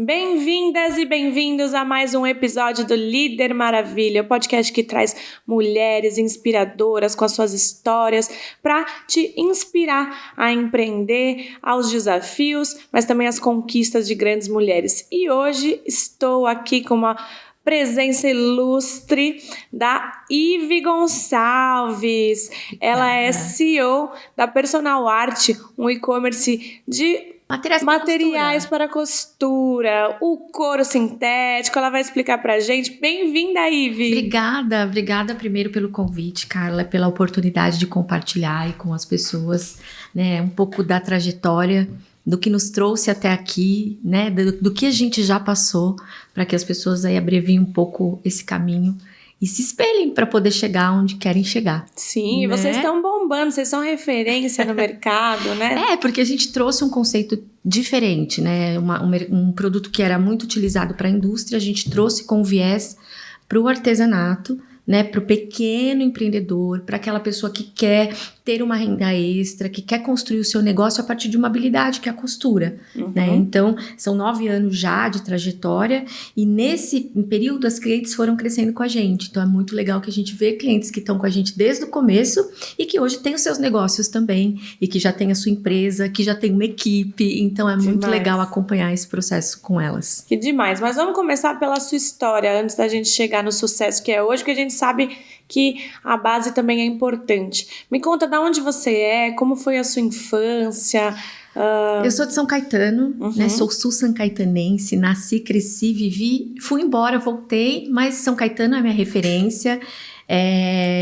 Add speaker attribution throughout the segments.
Speaker 1: Bem-vindas e bem-vindos a mais um episódio do Líder Maravilha, o podcast que traz mulheres inspiradoras com as suas histórias para te inspirar a empreender, aos desafios, mas também às conquistas de grandes mulheres. E hoje estou aqui com uma presença ilustre da Ive Gonçalves. Ela é CEO da Personal Art, um e-commerce de materiais para costura, o couro sintético. Ela vai explicar pra gente. Bem-vinda, Ive!
Speaker 2: Obrigada primeiro pelo convite, Carla, pela oportunidade de compartilhar aí com as pessoas, né, um pouco da trajetória, do que nos trouxe até aqui, né, do que a gente já passou, para que as pessoas aí abreviem um pouco esse caminho e se espelhem para poder chegar onde querem chegar.
Speaker 1: Sim,
Speaker 2: né?
Speaker 1: Vocês estão bombando, vocês são referência no mercado, né?
Speaker 2: Porque a gente trouxe um conceito diferente, né? Um produto que era muito utilizado para a indústria, a gente trouxe com viés para o artesanato, né? Para o pequeno empreendedor, para aquela pessoa que quer ter uma renda extra, que quer construir o seu negócio a partir de uma habilidade que é a costura, né? Então, são 9 anos já de trajetória e nesse período as clientes foram crescendo com a gente. Então, é muito legal que a gente vê clientes que estão com a gente desde o começo e que hoje têm os seus negócios também e que já tem a sua empresa, que já tem uma equipe. Então, é muito legal acompanhar esse processo com elas.
Speaker 1: Que demais. Mas vamos começar pela sua história antes da gente chegar no sucesso que é hoje, porque a gente sabe que a base também é importante. Me conta de onde você é, como foi a sua infância.
Speaker 2: Eu sou de São Caetano, né? Sou sul-sancaetanense, nasci, cresci, vivi, fui embora, voltei, mas São Caetano é minha referência.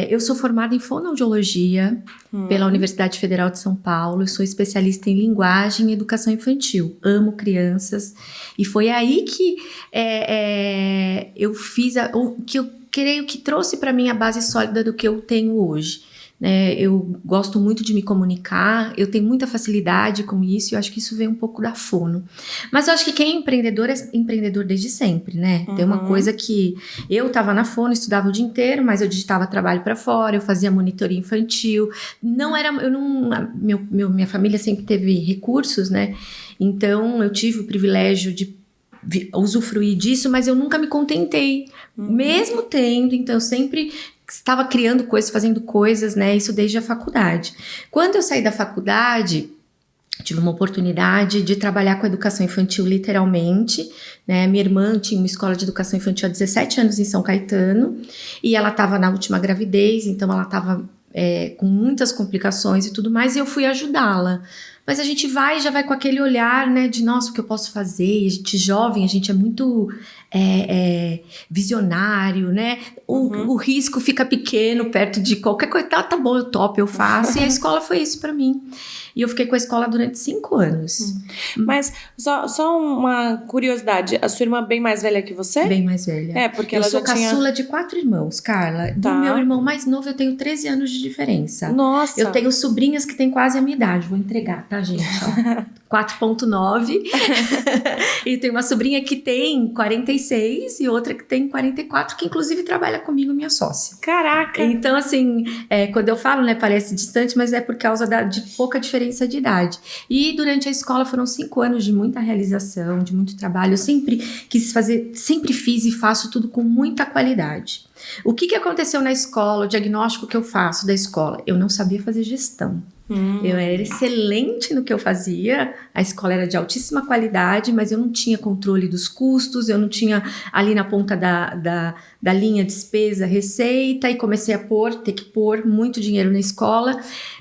Speaker 2: Eu sou formada em fonoaudiologia pela Universidade Federal de São Paulo, eu sou especialista em linguagem e educação infantil, amo crianças, e foi aí que eu fiz o que eu creio que trouxe para mim a base sólida do que eu tenho hoje. Eu gosto muito de me comunicar, eu tenho muita facilidade com isso e eu acho que isso vem um pouco da fono. Mas eu acho que quem é empreendedor desde sempre, né? Tem uma coisa que eu estava na fono, estudava o dia inteiro, mas eu digitava trabalho para fora, eu fazia monitoria infantil. Minha família sempre teve recursos, né? Então eu tive o privilégio de usufruir disso, mas eu nunca me contentei, mesmo tendo, então eu sempre estava criando coisas, fazendo coisas, né, isso desde a faculdade. Quando eu saí da faculdade, tive uma oportunidade de trabalhar com educação infantil literalmente, né, minha irmã tinha uma escola de educação infantil há 17 anos em São Caetano, e ela estava na última gravidez, então ela estava com muitas complicações e tudo mais, e eu fui ajudá-la. Mas a gente já vai com aquele olhar, né, de nossa, o que eu posso fazer? A gente jovem, a gente é muito visionário, né? O risco fica pequeno perto de qualquer coisa. Tá bom, eu topo, eu faço. E a escola foi isso pra mim. E eu fiquei com a escola durante 5 anos.
Speaker 1: Mas só uma curiosidade, a sua irmã é bem mais velha que você?
Speaker 2: Bem mais velha.
Speaker 1: Porque
Speaker 2: eu
Speaker 1: ela
Speaker 2: sou
Speaker 1: já tinha...
Speaker 2: caçula de 4 irmãos, Carla.
Speaker 1: Tá.
Speaker 2: Do meu irmão mais novo eu tenho 13 anos de diferença.
Speaker 1: Nossa!
Speaker 2: Eu tenho sobrinhas que têm quase a minha idade. Vou entregar, tá, gente? 4.9. E tem uma sobrinha que tem 46 e outra que tem 44, que inclusive trabalha comigo, minha sócia.
Speaker 1: Caraca!
Speaker 2: Então, assim, quando eu falo, né, parece distante, mas é por causa de pouca diferença de idade. E durante a escola foram 5 anos de muita realização, de muito trabalho. Eu sempre quis fazer, sempre fiz e faço tudo com muita qualidade. O que aconteceu na escola, o diagnóstico que eu faço da escola? Eu não sabia fazer gestão. Eu era excelente no que eu fazia, a escola era de altíssima qualidade, mas eu não tinha controle dos custos, eu não tinha ali na ponta da linha despesa, receita, e comecei a ter que pôr muito dinheiro na escola.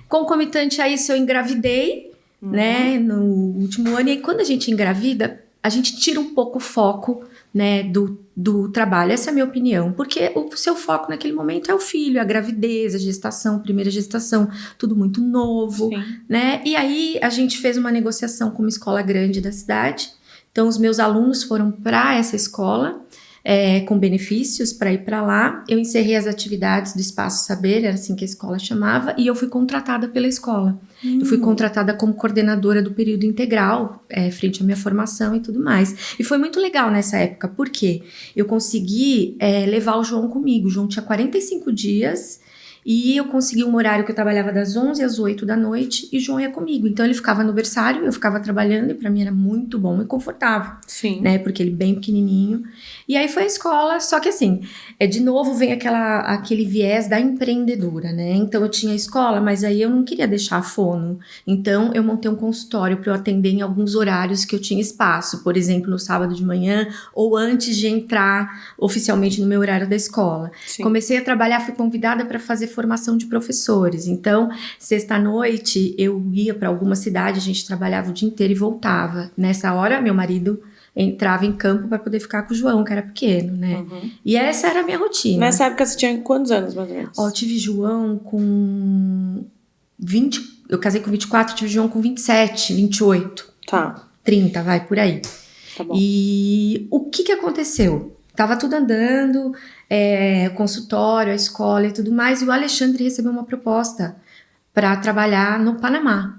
Speaker 2: Concomitante a isso, eu engravidei, né, no último ano, e quando a gente engravida, a gente tira um pouco o foco, né, do trabalho. Essa é a minha opinião, porque o seu foco naquele momento é o filho, a gravidez, a gestação, primeira gestação, tudo muito novo, né? E aí a gente fez uma negociação com uma escola grande da cidade, então os meus alunos foram para essa escola, com benefícios para ir para lá. Eu encerrei as atividades do Espaço Saber, era assim que a escola chamava, e eu fui contratada pela escola. Eu fui contratada como coordenadora do período integral, frente à minha formação e tudo mais. E foi muito legal nessa época, porque eu consegui levar o João comigo. O João tinha 45 dias E eu consegui um horário que eu trabalhava das 11 às 8 da noite e o João ia comigo. Então ele ficava no berçário, eu ficava trabalhando e pra mim era muito bom e confortável.
Speaker 1: Sim.
Speaker 2: Né? Porque ele bem pequenininho. E aí foi a escola, só que assim, de novo vem aquele viés da empreendedora, né? Então eu tinha a escola, mas aí eu não queria deixar a fono. Então eu montei um consultório para eu atender em alguns horários que eu tinha espaço. Por exemplo, no sábado de manhã ou antes de entrar oficialmente no meu horário da escola.
Speaker 1: Sim.
Speaker 2: Comecei a trabalhar, fui convidada para fazer formação de professores. Então, sexta-noite, eu ia para alguma cidade, a gente trabalhava o dia inteiro e voltava. Nessa hora, meu marido entrava em campo para poder ficar com o João, que era pequeno, né?
Speaker 1: Uhum.
Speaker 2: E essa era a minha rotina.
Speaker 1: Nessa época você tinha quantos anos, mais ou menos?
Speaker 2: Eu tive João com 20... Eu casei com 24, tive João com 27, 28.
Speaker 1: Tá.
Speaker 2: 30, vai, por aí.
Speaker 1: Tá bom.
Speaker 2: E o que aconteceu? Tava tudo andando, consultório, a escola e tudo mais, e o Alexandre recebeu uma proposta para trabalhar no Panamá,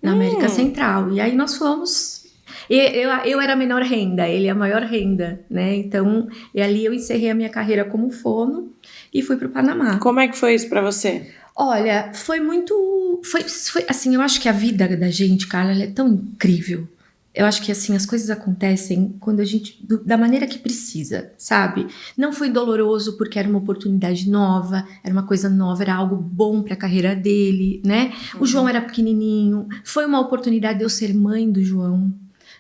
Speaker 2: na América Central. E aí nós fomos. Eu era a menor renda, ele a maior renda, né? Então, ali eu encerrei a minha carreira como fono e fui pro Panamá.
Speaker 1: Como é que foi isso para você?
Speaker 2: Olha, foi muito... Foi assim, eu acho que a vida da gente, Carla, ela é tão incrível. Eu acho que, assim, as coisas acontecem quando a gente... Da maneira que precisa, sabe? Não foi doloroso porque era uma oportunidade nova, era uma coisa nova, era algo bom para a carreira dele, né? O João era pequenininho. Foi uma oportunidade de eu ser mãe do João,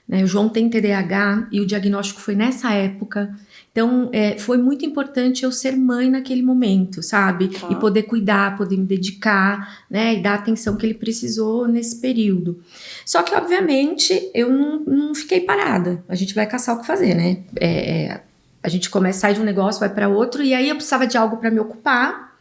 Speaker 2: né? O João tem TDAH e o diagnóstico foi nessa época. Então, foi muito importante eu ser mãe naquele momento, sabe?
Speaker 1: Tá.
Speaker 2: E poder cuidar, poder me dedicar, né? E dar a atenção que ele precisou nesse período. Só que, obviamente, eu não fiquei parada. A gente vai caçar o que fazer, né? A gente sai de um negócio, vai para outro. E aí eu precisava de algo para me ocupar.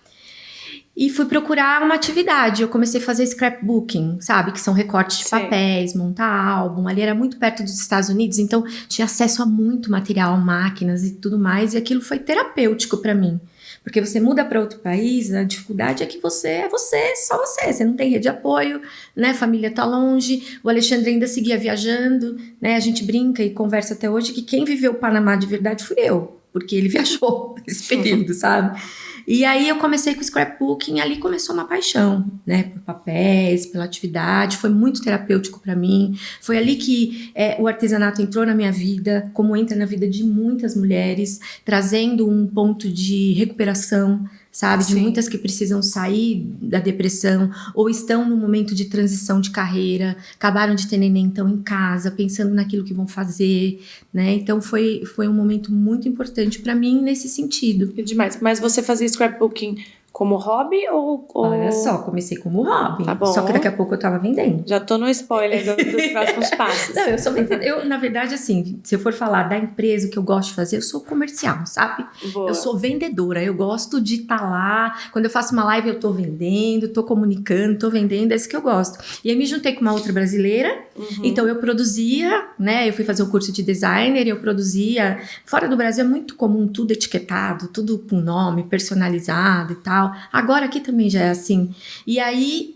Speaker 2: E fui procurar uma atividade. Eu comecei a fazer scrapbooking, sabe? Que são recortes de papéis, montar álbum. Ali era muito perto dos Estados Unidos, então tinha acesso a muito material, máquinas e tudo mais. E aquilo foi terapêutico para mim. Porque você muda para outro país, a dificuldade é que você é você, só você. Você não tem rede de apoio, né? A família tá longe. O Alexandre ainda seguia viajando, né? A gente brinca e conversa até hoje que quem viveu o Panamá de verdade fui eu. Porque ele viajou nesse período, sabe? E aí eu comecei com o scrapbooking, ali começou uma paixão, né, por papéis, pela atividade, foi muito terapêutico para mim, foi ali que o artesanato entrou na minha vida, como entra na vida de muitas mulheres, trazendo um ponto de recuperação, sabe,
Speaker 1: Sim.
Speaker 2: de muitas que precisam sair da depressão, ou estão no momento de transição de carreira, acabaram de ter neném, estão em casa, pensando naquilo que vão fazer, né, então foi um momento muito importante para mim nesse sentido.
Speaker 1: Que demais. Mas você fazia scrapbooking como hobby ou...
Speaker 2: Olha só, comecei como hobby,
Speaker 1: Tá bom.
Speaker 2: só que daqui a pouco eu tava vendendo.
Speaker 1: Já tô no spoiler dos próximos passos.
Speaker 2: Não, eu sou vendedora. Eu, na verdade, assim, se eu for falar da empresa, o que eu gosto de fazer, eu sou comercial, sabe?
Speaker 1: Boa.
Speaker 2: Eu sou vendedora, eu gosto de estar lá. Quando eu faço uma live, eu tô vendendo, tô comunicando, tô vendendo, é isso que eu gosto. E aí me juntei com uma outra brasileira, então eu produzia, né? Eu fui fazer um curso de designer, eu produzia. Fora do Brasil é muito comum tudo etiquetado, tudo com nome, personalizado e tal. Agora aqui também já é assim. E aí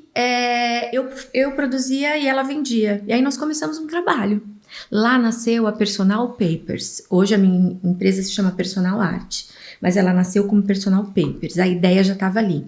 Speaker 2: eu produzia e ela vendia. E aí nós começamos um trabalho. Lá nasceu a Personal Papers. Hoje a minha empresa se chama Personal Art. Mas ela nasceu como Personal Papers. A ideia já estava ali.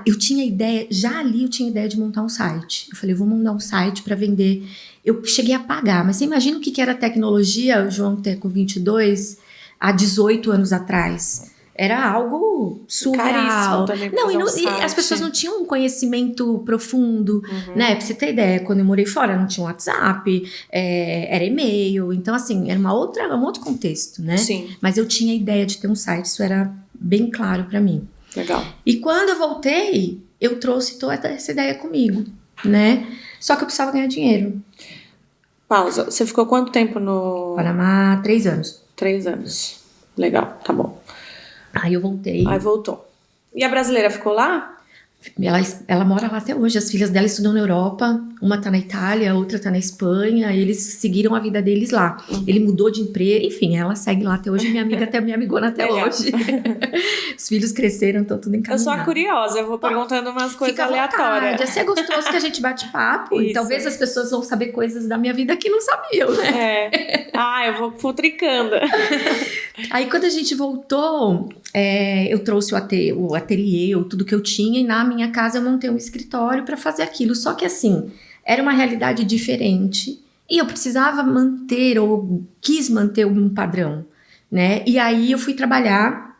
Speaker 2: Eu tinha ideia de montar um site. Eu falei, vou montar um site para vender. Eu cheguei a pagar. Mas você imagina o que era tecnologia, o João ter com 22, há 18 anos atrás. Era algo surreal.
Speaker 1: Também
Speaker 2: não, e as pessoas não tinham um conhecimento profundo, né? Pra você ter ideia, quando eu morei fora, não tinha WhatsApp, era e-mail. Então, assim, era um outro contexto, né?
Speaker 1: Sim.
Speaker 2: Mas eu tinha a ideia de ter um site, isso era bem claro pra mim.
Speaker 1: Legal.
Speaker 2: E quando eu voltei, eu trouxe toda essa ideia comigo, né? Só que eu precisava ganhar dinheiro.
Speaker 1: Pausa. Você ficou quanto tempo no...
Speaker 2: Panamá, 3 anos.
Speaker 1: 3 anos. Legal, tá bom.
Speaker 2: Aí eu voltei.
Speaker 1: Aí voltou. E a brasileira ficou lá?
Speaker 2: Ela mora lá até hoje, as filhas dela estudam na Europa, uma tá na Itália, a outra tá na Espanha, e eles seguiram a vida deles lá. Ele mudou de emprego, enfim, ela segue lá até hoje, minha amiga até me amigona até hoje. Os filhos cresceram, estão tudo encaminhado.
Speaker 1: Eu sou a curiosa, eu vou perguntando umas coisas aleatórias.
Speaker 2: Assim, é gostoso que a gente bate papo, e talvez as pessoas vão saber coisas da minha vida que não sabiam, né?
Speaker 1: Eu vou futricando.
Speaker 2: Aí quando a gente voltou, eu trouxe o ateliê, tudo que eu tinha, e na minha casa eu montei um escritório para fazer aquilo. Só que assim, era uma realidade diferente e eu precisava manter, ou quis manter um padrão, né? E aí eu fui trabalhar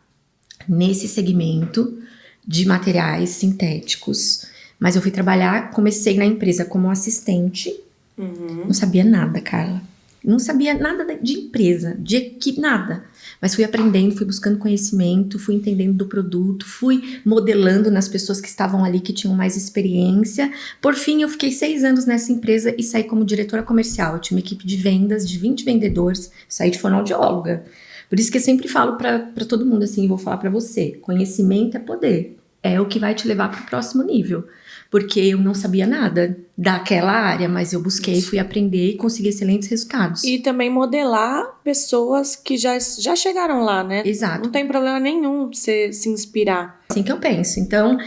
Speaker 2: nesse segmento de materiais sintéticos. Mas eu fui trabalhar, comecei na empresa como assistente, não sabia nada, Carla. Não sabia nada de empresa, de equipe, nada. Mas fui aprendendo, fui buscando conhecimento, fui entendendo do produto, fui modelando nas pessoas que estavam ali, que tinham mais experiência. Por fim, eu fiquei 6 anos nessa empresa e saí como diretora comercial. Eu tinha uma equipe de vendas de 20 vendedores, saí de fonoaudióloga. Por isso que eu sempre falo para todo mundo assim, vou falar para você, conhecimento é poder. É o que vai te levar para o próximo nível. Porque eu não sabia nada daquela área, mas eu busquei, fui aprender e consegui excelentes resultados.
Speaker 1: E também modelar pessoas que já chegaram lá, né?
Speaker 2: Exato.
Speaker 1: Não tem problema nenhum você se inspirar.
Speaker 2: Assim que eu penso. Então,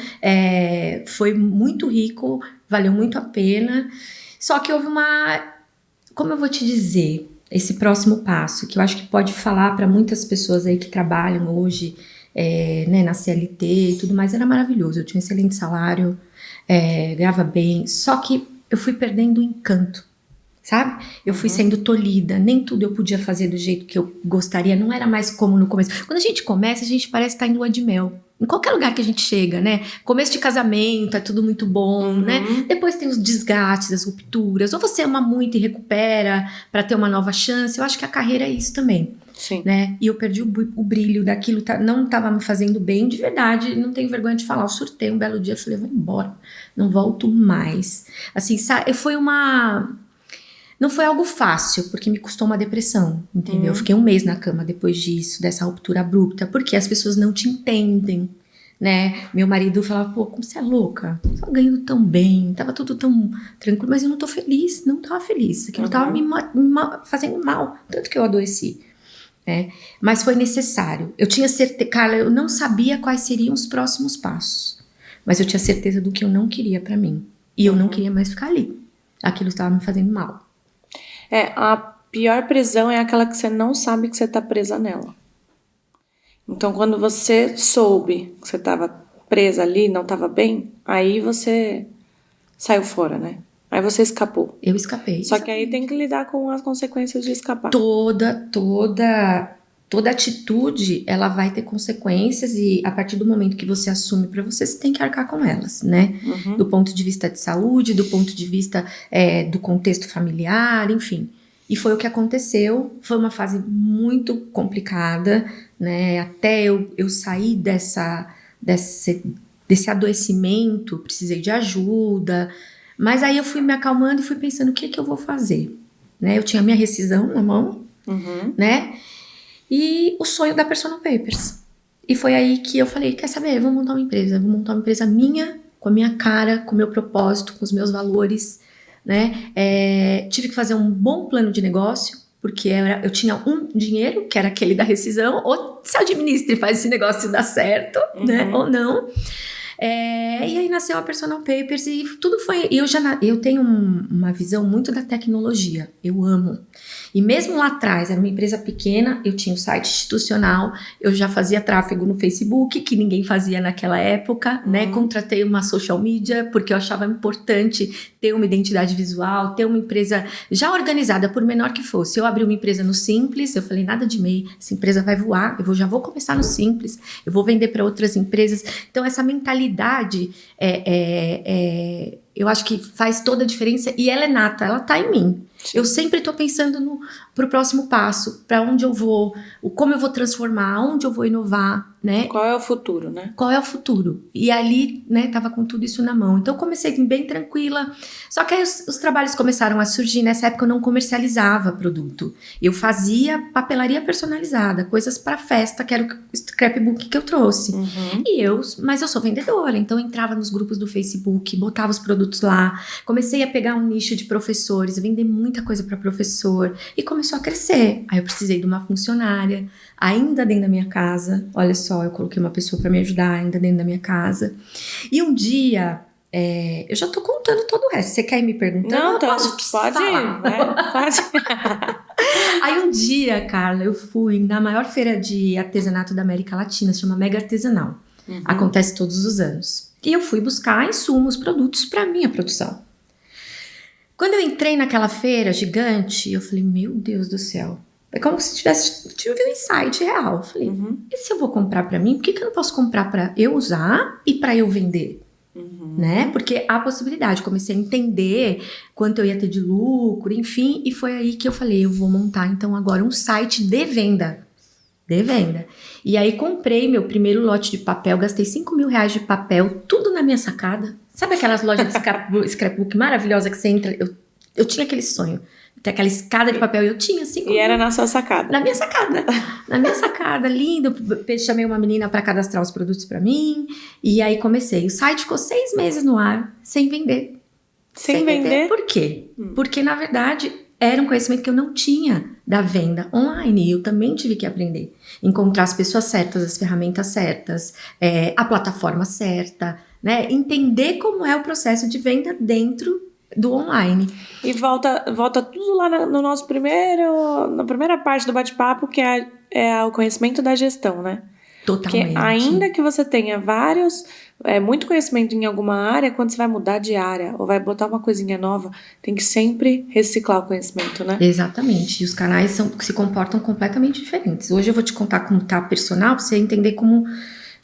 Speaker 2: foi muito rico, valeu muito a pena. Só que houve como eu vou te dizer, esse próximo passo, que eu acho que pode falar para muitas pessoas aí que trabalham hoje, né, na CLT e tudo mais, era maravilhoso. Eu tinha um excelente salário, ganhava bem, só que eu fui perdendo o encanto, sabe? Eu fui sendo tolhida, nem tudo eu podia fazer do jeito que eu gostaria, não era mais como no começo. Quando a gente começa, a gente parece estar em lua de mel. Em qualquer lugar que a gente chega, né? Começo de casamento, é tudo muito bom, né? Depois tem os desgastes, as rupturas, ou você ama muito e recupera para ter uma nova chance. Eu acho que a carreira é isso também.
Speaker 1: Sim.
Speaker 2: Né? E eu perdi o brilho daquilo, não estava me fazendo bem, de verdade, não tenho vergonha de falar. Eu surtei um belo dia, falei, vou embora, não volto mais. Assim, não foi algo fácil, porque me custou uma depressão, entendeu? Eu fiquei 1 mês na cama depois disso, dessa ruptura abrupta, porque as pessoas não te entendem, né? Meu marido falava, pô, como você é louca? Eu tava ganhando tão bem, tava tudo tão tranquilo, mas eu não tô feliz, não tava feliz. Aquilo tava me fazendo mal, tanto que eu adoeci. Mas foi necessário. Eu tinha certeza, Carla, eu não sabia quais seriam os próximos passos, mas eu tinha certeza do que eu não queria pra mim, e eu não queria mais ficar ali. Aquilo estava me fazendo mal.
Speaker 1: A pior prisão é aquela que você não sabe que você tá presa nela. Então, quando você soube que você tava presa ali, não tava bem, aí você saiu fora, né? Aí você escapou.
Speaker 2: Eu escapei.
Speaker 1: Só que aí tem que lidar com as consequências de escapar.
Speaker 2: Toda atitude, ela vai ter consequências, e a partir do momento que você assume pra você tem que arcar com elas, né? Do ponto de vista de saúde, do ponto de vista do contexto familiar, enfim. E foi o que aconteceu. Foi uma fase muito complicada, né? Até eu sair desse adoecimento, precisei de ajuda. Mas aí eu fui me acalmando e fui pensando, o que eu vou fazer? Né? Eu tinha minha rescisão na mão, né? E o sonho da Personal Papers. E foi aí que eu falei, quer saber, eu vou montar uma empresa. Vou montar uma empresa minha, com a minha cara, com o meu propósito, com os meus valores, né? Tive que fazer um bom plano de negócio, porque eu tinha um dinheiro, que era aquele da rescisão, ou se administra e faz esse negócio dar certo, né? Ou não. E aí nasceu a Personal Papers e tudo foi... Eu tenho uma visão muito da tecnologia, eu amo. E mesmo lá atrás, era uma empresa pequena, eu tinha um site institucional, eu já fazia tráfego no Facebook, que ninguém fazia naquela época, né? Contratei uma social media, porque eu achava importante ter uma identidade visual, ter uma empresa já organizada, por menor que fosse. Eu abri uma empresa no Simples, eu falei, nada de MEI, essa empresa vai voar, já vou começar no Simples, eu vou vender para outras empresas. Então, essa mentalidade, eu acho que faz toda a diferença, e ela é nata, ela tá em mim. Sim. Eu sempre estou pensando pro próximo passo, para onde eu vou, como eu vou transformar, onde eu vou inovar, né?
Speaker 1: Qual é o futuro, né?
Speaker 2: Qual é o futuro? E ali, né, tava com tudo isso na mão. Então eu comecei bem tranquila. Só que aí os trabalhos começaram a surgir. Nessa época eu não comercializava produto. Eu fazia papelaria personalizada, coisas para festa, que era o scrapbook que eu trouxe. Mas eu sou vendedora, então eu entrava nos grupos do Facebook, botava os produtos lá, comecei a pegar um nicho de professores, vender muita coisa para professor e começou a crescer. Aí eu precisei de uma funcionária, ainda dentro da minha casa. Olha só, eu coloquei uma pessoa para me ajudar ainda dentro da minha casa. E um dia, eu já tô contando todo o resto. Você quer ir me perguntando?
Speaker 1: Não,
Speaker 2: então,
Speaker 1: pode ir, né? Pode.
Speaker 2: Aí um dia, Carla, eu fui na maior feira de artesanato da América Latina, se chama Mega Artesanal. Acontece todos os anos. E eu fui buscar insumos, produtos para minha produção. Quando eu entrei naquela feira gigante, eu falei, meu Deus do céu. É como se tive um insight real. Eu falei, e se eu vou comprar para mim, por que eu não posso comprar para eu usar e para eu vender? Né? Porque há possibilidade. Comecei a entender quanto eu ia ter de lucro, enfim. E foi aí que eu falei, eu vou montar então agora um site de venda. E aí comprei meu primeiro lote de papel, gastei R$5.000 de papel, tudo na minha sacada. Sabe aquelas lojas de scrapbook maravilhosa que você entra? Eu tinha aquele sonho. Tem aquela escada de papel e eu tinha 5 mil.
Speaker 1: E era na sua sacada?
Speaker 2: Na minha sacada. Na minha sacada, lindo. Chamei uma menina para cadastrar os produtos para mim. E aí comecei. O site ficou 6 meses no ar, sem vender.
Speaker 1: Sem vender?
Speaker 2: Por quê? Porque, na verdade, era um conhecimento que eu não tinha da venda online. E eu também tive que aprender. Encontrar as pessoas certas, as ferramentas certas, a plataforma certa, né? Entender como é o processo de venda dentro do online.
Speaker 1: E volta tudo lá na primeira parte do bate-papo, que é o conhecimento da gestão, né?
Speaker 2: Totalmente.
Speaker 1: Porque ainda que você tenha muito conhecimento em alguma área, quando você vai mudar de área ou vai botar uma coisinha nova, tem que sempre reciclar o conhecimento, né?
Speaker 2: Exatamente. E os canais se comportam completamente diferentes. Hoje eu vou te contar como tá a personal, pra você entender como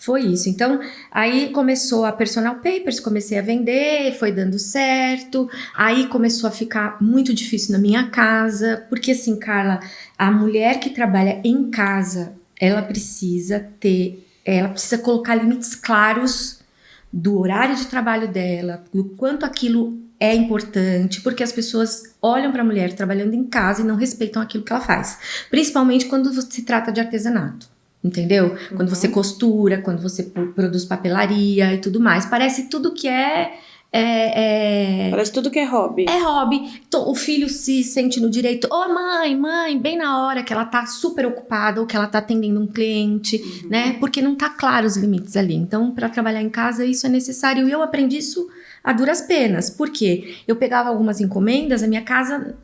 Speaker 2: foi isso. Então, aí começou a Personal Papers, comecei a vender, foi dando certo. Aí começou a ficar muito difícil na minha casa, porque assim, Carla, a mulher que trabalha em casa, ela precisa colocar limites claros do horário de trabalho dela, do quanto aquilo é importante, porque as pessoas olham para a mulher trabalhando em casa e não respeitam aquilo que ela faz. Principalmente quando se trata de artesanato. Entendeu? Quando você costura, quando você produz papelaria e tudo mais. Parece tudo que
Speaker 1: Parece tudo que é hobby.
Speaker 2: É hobby. O filho se sente no direito. Ô, mãe, bem na hora que ela tá super ocupada ou que ela tá atendendo um cliente, né? Porque não tá claro os limites ali. Então, para trabalhar em casa, isso é necessário. E eu aprendi isso a duras penas. Por quê? Eu pegava algumas encomendas, a minha casa,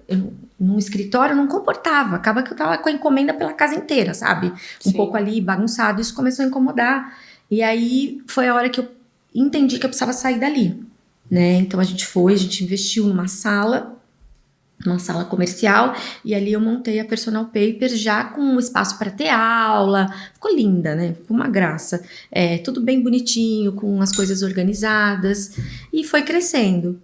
Speaker 2: num escritório, não comportava. Acaba que eu tava com a encomenda pela casa inteira, sabe? Um pouco ali bagunçado. Isso começou a incomodar. E aí, foi a hora que eu entendi que eu precisava sair dali, né? Então, a gente investiu numa sala comercial, e ali eu montei a Personal Papers já com um espaço para ter aula. Ficou linda, né? Ficou uma graça. Tudo bem bonitinho, com as coisas organizadas, e foi crescendo.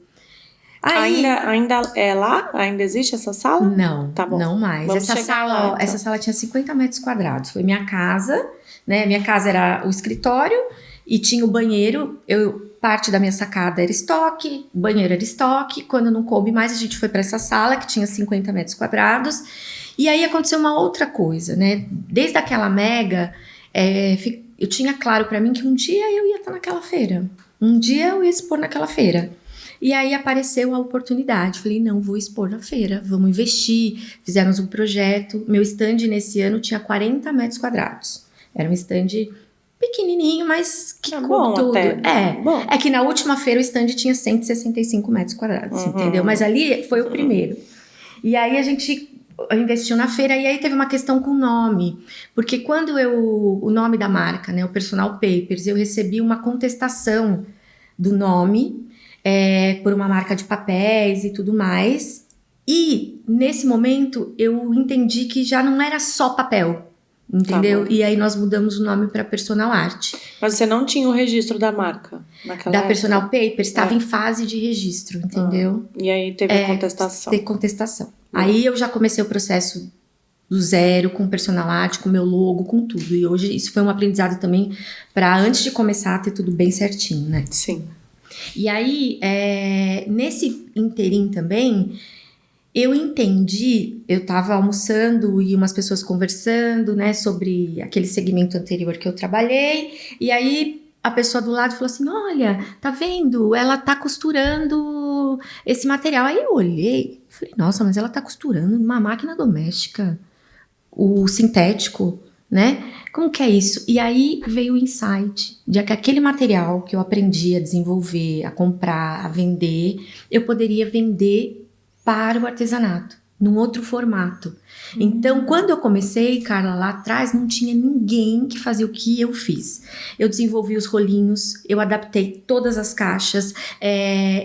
Speaker 2: Aí,
Speaker 1: ainda é lá? Ainda existe essa sala?
Speaker 2: Não,
Speaker 1: tá bom.
Speaker 2: Não mais. Essa sala tinha 50 metros quadrados. Foi minha casa, né? Minha casa era o escritório e tinha o banheiro. Parte da minha sacada era estoque, o banheiro era estoque. Quando não coube mais, a gente foi para essa sala que tinha 50 metros quadrados. E aí aconteceu uma outra coisa, né? Desde aquela mega, eu tinha claro para mim que um dia eu ia estar naquela feira. Um dia eu ia expor naquela feira. E aí apareceu a oportunidade. Falei, não, vou expor na feira, vamos investir. Fizemos um projeto. Meu stand nesse ano tinha 40 metros quadrados. Era um stand pequenininho, mas que coube tudo.
Speaker 1: Bom.
Speaker 2: É que na última feira o stand tinha 165 metros quadrados, entendeu? Mas ali foi o primeiro. E aí a gente investiu na feira, e aí teve uma questão com o nome. Porque quando o nome da marca, né, o Personal Papers, eu recebi uma contestação do nome por uma marca de papéis e tudo mais. E nesse momento eu entendi que já não era só papel. Entendeu? Tá, e aí nós mudamos o nome para Personal Art.
Speaker 1: Mas você não tinha o registro da marca naquela época?
Speaker 2: Personal Papers, estava em fase de registro, entendeu?
Speaker 1: E aí teve a contestação.
Speaker 2: Teve contestação. Aí eu já comecei o processo do zero, com personal art, com meu logo, com tudo. E hoje isso foi um aprendizado também para antes de começar a ter tudo bem certinho, né?
Speaker 1: Sim.
Speaker 2: E aí, nesse interim também, eu entendi, eu tava almoçando e umas pessoas conversando, né, sobre aquele segmento anterior que eu trabalhei, e aí a pessoa do lado falou assim, olha, tá vendo? Ela tá costurando esse material. Aí eu olhei, falei, nossa, mas ela tá costurando numa máquina doméstica, o sintético, né? Como que é isso? E aí veio o insight de que aquele material que eu aprendi a desenvolver, a comprar, a vender, eu poderia vender para o artesanato, num outro formato. Então, quando eu comecei, Carla, lá atrás, não tinha ninguém que fazia o que eu fiz. Eu desenvolvi os rolinhos, eu adaptei todas as caixas,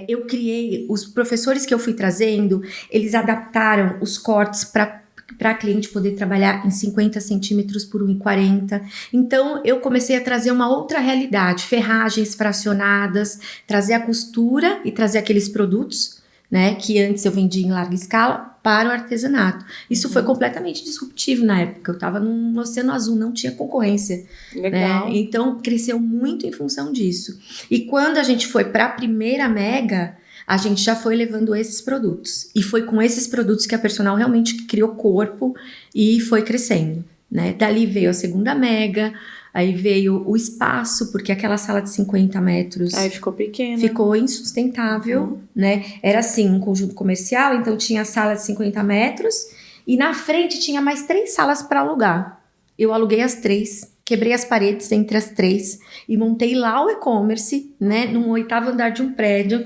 Speaker 2: eu criei, os professores que eu fui trazendo, eles adaptaram os cortes para a cliente poder trabalhar em 50 centímetros por 1,40. Então, eu comecei a trazer uma outra realidade, ferragens fracionadas, trazer a costura e trazer aqueles produtos, né, que antes eu vendia em larga escala, para o artesanato. Isso foi completamente disruptivo na época. Eu estava num oceano azul, não tinha concorrência.
Speaker 1: Legal.
Speaker 2: Né? Então, cresceu muito em função disso. E quando a gente foi para a primeira mega, a gente já foi levando esses produtos. E foi com esses produtos que a Personal realmente criou corpo e foi crescendo. Né? Dali veio a segunda mega, aí veio o espaço, porque aquela sala de 50 metros...
Speaker 1: Aí ficou pequena.
Speaker 2: Ficou insustentável, né? Era assim, um conjunto comercial, então tinha a sala de 50 metros e na frente tinha mais 3 salas para alugar. Eu aluguei as 3, quebrei as paredes entre as 3 e montei lá o e-commerce, né? No 8º andar de um prédio.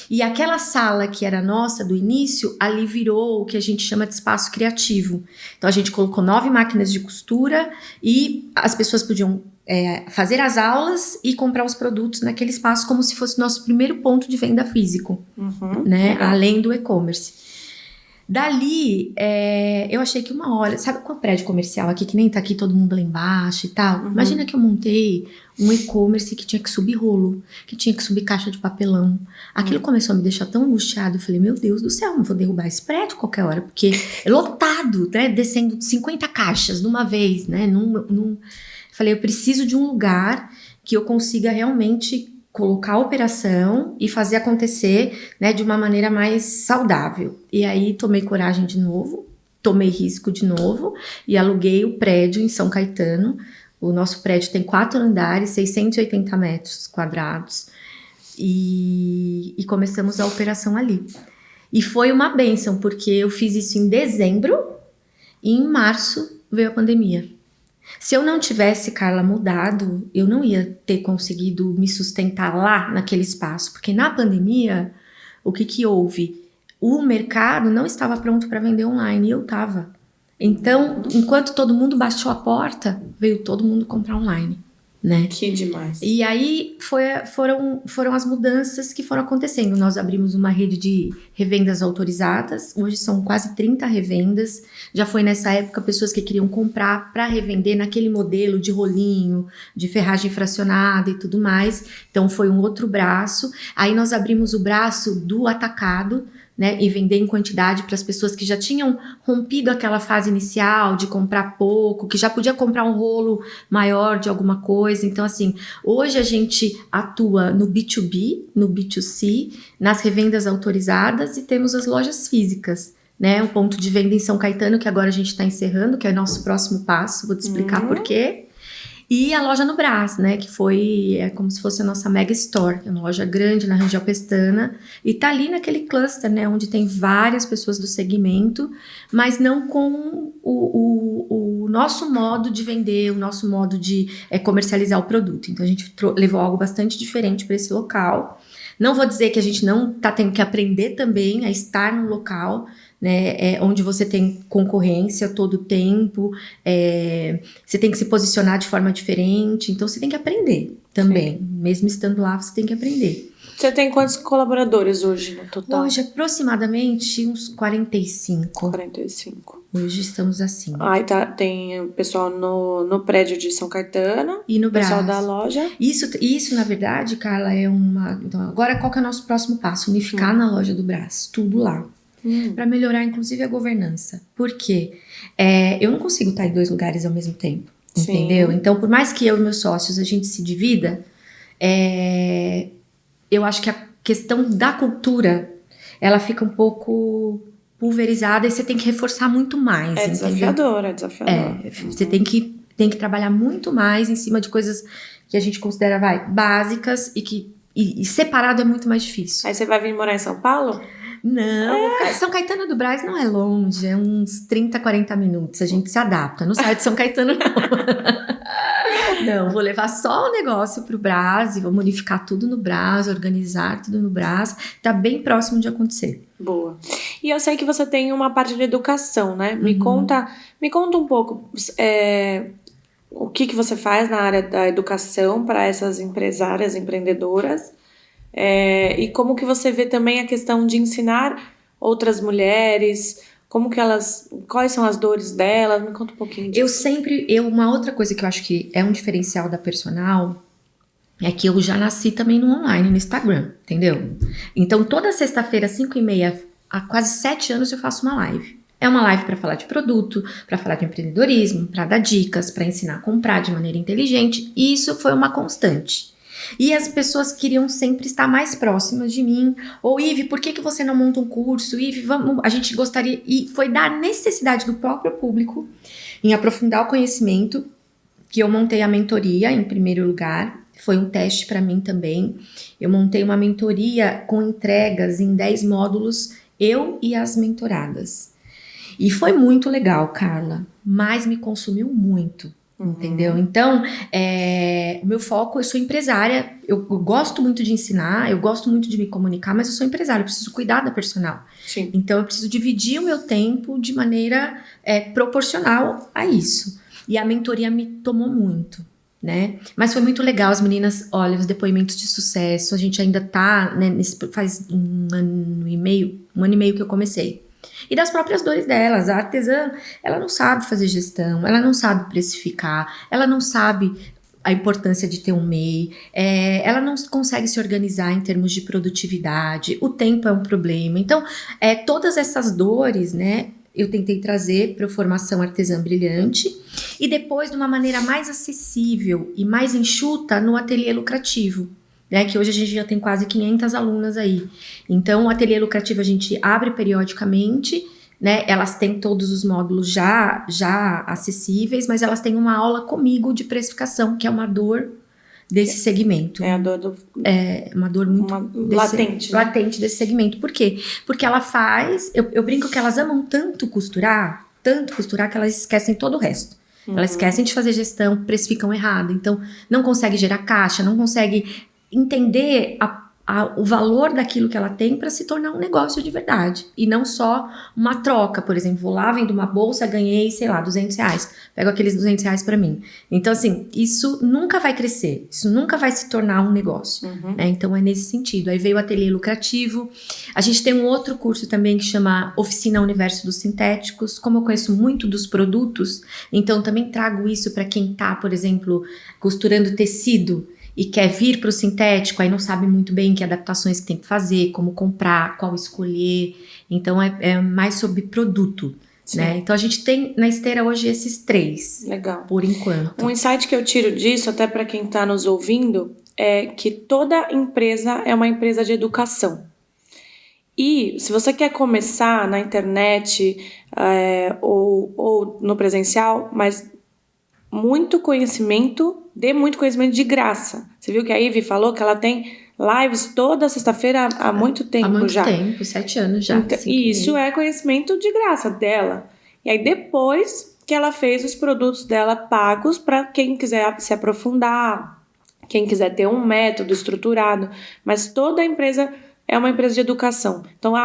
Speaker 2: E aquela sala que era nossa do início, ali virou o que a gente chama de espaço criativo. Então a gente colocou 9 máquinas de costura e as pessoas podiam fazer as aulas e comprar os produtos naquele espaço como se fosse nosso primeiro ponto de venda físico, né? Além do e-commerce. Dali, eu achei que uma hora... Sabe qual é o prédio comercial aqui, que nem tá aqui todo mundo lá embaixo e tal? Imagina que eu montei um e-commerce que tinha que subir rolo, que tinha que subir caixa de papelão. Aquilo começou a me deixar tão angustiada. Eu falei, meu Deus do céu, não vou derrubar esse prédio qualquer hora, porque é lotado, né? Descendo 50 caixas de uma vez, né? Falei, eu preciso de um lugar que eu consiga realmente colocar a operação e fazer acontecer, né, de uma maneira mais saudável. E aí tomei coragem de novo, tomei risco de novo e aluguei o prédio em São Caetano. O nosso prédio tem 4 andares, 680 metros quadrados e começamos a operação ali. E foi uma bênção, porque eu fiz isso em dezembro e em março veio a pandemia. Se eu não tivesse, Carla, mudado, eu não ia ter conseguido me sustentar lá naquele espaço, porque na pandemia, o que houve? O mercado não estava pronto para vender online e eu estava. Então, enquanto todo mundo baixou a porta, veio todo mundo comprar online, né?
Speaker 1: Que demais.
Speaker 2: E aí foram as mudanças que foram acontecendo. Nós abrimos uma rede de revendas autorizadas, hoje são quase 30 revendas. Já foi nessa época pessoas que queriam comprar para revender naquele modelo de rolinho, de ferragem fracionada e tudo mais. Então foi um outro braço. Aí nós abrimos o braço do atacado, né, e vender em quantidade para as pessoas que já tinham rompido aquela fase inicial de comprar pouco, que já podia comprar um rolo maior de alguma coisa. Então, assim, hoje a gente atua no B2B, no B2C, nas revendas autorizadas e temos as lojas físicas, né, um ponto de venda em São Caetano, que agora a gente está encerrando, que é o nosso próximo passo, vou te explicar por quê. E a loja no Brás, né, que foi como se fosse a nossa mega store, é uma loja grande na Rangel Pestana, e tá ali naquele cluster, né, onde tem várias pessoas do segmento, mas não com o nosso modo de vender, o nosso modo de comercializar o produto. Então a gente levou algo bastante diferente para esse local. Não vou dizer que a gente não tá tendo que aprender também a estar no local, né, onde você tem concorrência todo o tempo, você tem que se posicionar de forma diferente, então você tem que aprender também. Sim. Mesmo estando lá, você tem que aprender.
Speaker 1: Você tem quantos colaboradores hoje no total?
Speaker 2: Hoje, aproximadamente uns 45.
Speaker 1: 45.
Speaker 2: Hoje estamos assim.
Speaker 1: Aí tem o pessoal no prédio de São Caetano.
Speaker 2: E no Brás.
Speaker 1: O pessoal da loja.
Speaker 2: Isso, na verdade, Carla, é uma... Então, agora qual que é o nosso próximo passo? Unificar na loja do Brás. Tudo lá. para melhorar, inclusive, a governança. Por quê? Eu não consigo estar em 2 lugares ao mesmo tempo, entendeu? Então, por mais que eu e meus sócios, a gente se divida, eu acho que a questão da cultura, ela fica um pouco pulverizada e você tem que reforçar muito mais,
Speaker 1: É desafiador,
Speaker 2: entendeu? Você tem que trabalhar muito mais em cima de coisas que a gente considera, básicas e separado é muito mais difícil.
Speaker 1: Aí você vai vir morar em São Paulo?
Speaker 2: Não, São Caetano do Brás não é longe, é uns 30, 40 minutos, a gente se adapta, não sai de São Caetano não. Não, vou levar só o negócio pro Brás e vou unificar tudo no Brás, organizar tudo no Brás, tá bem próximo de acontecer.
Speaker 1: Boa. E eu sei que você tem uma parte de educação, né? Me conta um pouco o que você faz na área da educação para essas empresárias, empreendedoras, e como que você vê também a questão de ensinar outras mulheres, quais são as dores delas, me conta um pouquinho disso.
Speaker 2: Uma outra coisa que eu acho que é um diferencial da Personal é que eu já nasci também no online, no Instagram, entendeu? Então toda sexta-feira, 5h30, há quase 7 anos eu faço uma live. É uma live para falar de produto, para falar de empreendedorismo, para dar dicas, para ensinar a comprar de maneira inteligente, e isso foi uma constante. E as pessoas queriam sempre estar mais próximas de mim. Ou, Ive, por que você não monta um curso? Ive, a gente gostaria... E foi da necessidade do próprio público em aprofundar o conhecimento que eu montei a mentoria em primeiro lugar. Foi um teste para mim também. Eu montei uma mentoria com entregas em 10 módulos, eu e as mentoradas. E foi muito legal, Carla, mas me consumiu muito. Entendeu? Então, o meu foco, eu sou empresária, eu gosto muito de ensinar, eu gosto muito de me comunicar, mas eu sou empresária, eu preciso cuidar da Personal.
Speaker 1: Sim.
Speaker 2: Então, eu preciso dividir o meu tempo de maneira proporcional a isso. E a mentoria me tomou muito, né? Mas foi muito legal, as meninas, olha, os depoimentos de sucesso, a gente ainda tá, né, faz 1 ano e meio que eu comecei. E das próprias dores delas. A artesã, ela não sabe fazer gestão, ela não sabe precificar, ela não sabe a importância de ter um MEI, ela não consegue se organizar em termos de produtividade, o tempo é um problema. Então, todas essas dores, né, eu tentei trazer para a formação Artesã Brilhante e depois de uma maneira mais acessível e mais enxuta no Ateliê Lucrativo. Né, que hoje a gente já tem quase 500 alunas aí. Então, o Ateliê Lucrativo a gente abre periodicamente, né, elas têm todos os módulos já acessíveis, mas elas têm uma aula comigo de precificação, que é uma dor desse segmento.
Speaker 1: É a dor do...
Speaker 2: É uma dor muito latente desse segmento. Por quê? Porque ela faz... Eu brinco que elas amam tanto costurar, que elas esquecem todo o resto. Elas esquecem de fazer gestão, precificam errado. Então, não consegue gerar caixa, não consegue entender o valor daquilo que ela tem para se tornar um negócio de verdade. E não só uma troca, por exemplo, vou lá, vendo uma bolsa, ganhei, sei lá, R$200. Pego aqueles R$200 para mim. Então, assim, isso nunca vai crescer. Isso nunca vai se tornar um negócio. Né? Então, é nesse sentido. Aí veio o Ateliê Lucrativo. A gente tem um outro curso também que chama Oficina Universo dos Sintéticos. Como eu conheço muito dos produtos, então também trago isso para quem tá, por exemplo, costurando tecido e quer vir para o sintético, aí não sabe muito bem que adaptações que tem que fazer, como comprar, qual escolher. Então, é mais sobre produto. Né? Então, a gente tem na esteira hoje esses 3.
Speaker 1: Legal.
Speaker 2: Por enquanto.
Speaker 1: Um insight que eu tiro disso, até para quem está nos ouvindo, é que toda empresa é uma empresa de educação. E se você quer começar na internet ou no presencial, mas dê muito conhecimento de graça. Você viu que a Ive falou que ela tem lives toda sexta-feira há muito tempo já.
Speaker 2: Há muito tempo, 7 anos já.
Speaker 1: Então, e isso é conhecimento de graça dela. E aí depois que ela fez os produtos dela pagos para quem quiser se aprofundar, quem quiser ter um método estruturado. Mas toda empresa é uma empresa de educação. Então,